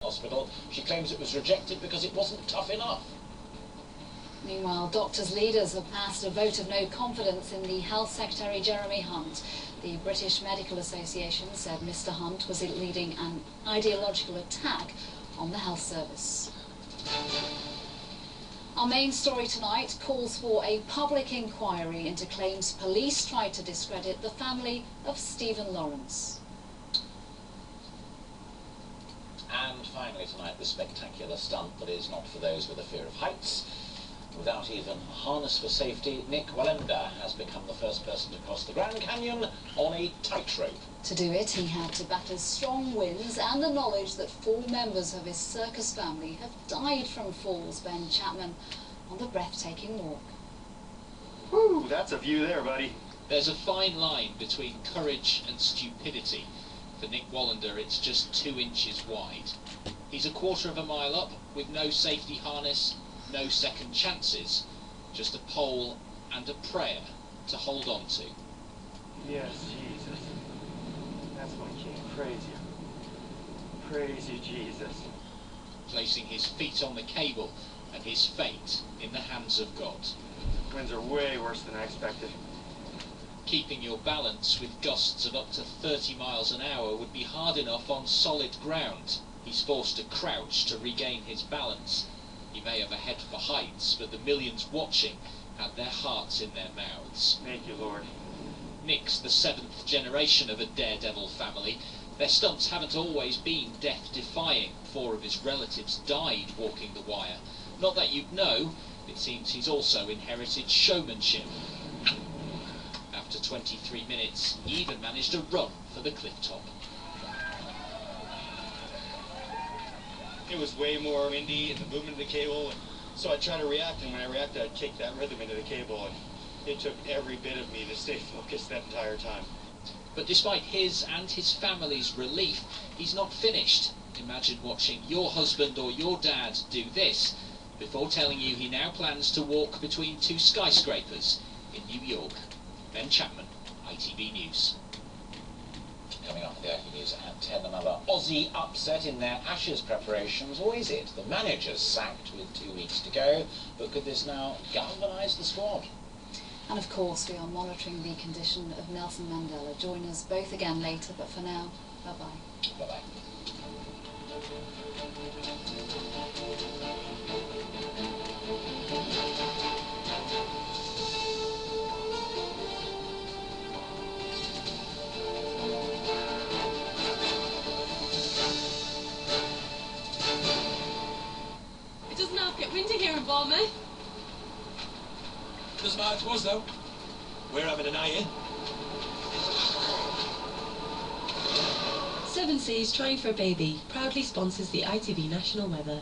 Hospital. She claims it was rejected because it wasn't tough enough. Meanwhile, doctors' leaders have passed a vote of no confidence in the Health Secretary Jeremy Hunt. The British Medical Association said Mr Hunt was leading an ideological attack on the health service. Our main story tonight calls for a public inquiry into claims police tried to discredit the family of Stephen Lawrence. And finally tonight, the spectacular stunt that is not for those with a fear of heights. Without even a harness for safety, Nick Wallenda has become the first person to cross the Grand Canyon on a tightrope. To do it, he had to battle strong winds and the knowledge that 4 members of his circus family have died from falls. Ben Chapman on the breathtaking walk. Woo, that's a view there, buddy. There's a fine line between courage and stupidity. For Nick Wallenda, it's just 2 inches wide. He's a quarter of a mile up with no safety harness, no second chances, just a pole and a prayer to hold on to. Yes, Jesus. That's my King. Praise you. Praise you, Jesus. Placing his feet on the cable and his fate in the hands of God. Winds are way worse than I expected. Keeping your balance with gusts of up to 30 miles an hour would be hard enough on solid ground. He's forced to crouch to regain his balance. He may have a head for heights, but the millions watching had their hearts in their mouths. Thank you, Lord. Nick's the 7th generation of a daredevil family. Their stunts haven't always been death-defying. 4 of his relatives died walking the wire. Not that you'd know, it seems he's also inherited showmanship. After 23 minutes, he even managed to run for the cliff top. It was way more windy and the movement of the cable, and so I tried to react, and when I reacted, I'd kick that rhythm into the cable, and it took every bit of me to stay focused that entire time. But despite his and his family's relief, he's not finished. Imagine watching your husband or your dad do this before telling you he now plans to walk between 2 skyscrapers in New York. Ben Chapman, ITV News. Coming up with the ITV News at 10, another Aussie upset in their Ashes preparations, or is it? The manager's sacked with 2 weeks to go, but could this now galvanise the squad? And of course, we are monitoring the condition of Nelson Mandela. Join us both again later, but for now, bye-bye. Bye-bye. It doesn't half get windy here in Bournemouth. Doesn't matter to us, though. We're having a night in. 7 Seas Trying for a Baby proudly sponsors the ITV National Weather.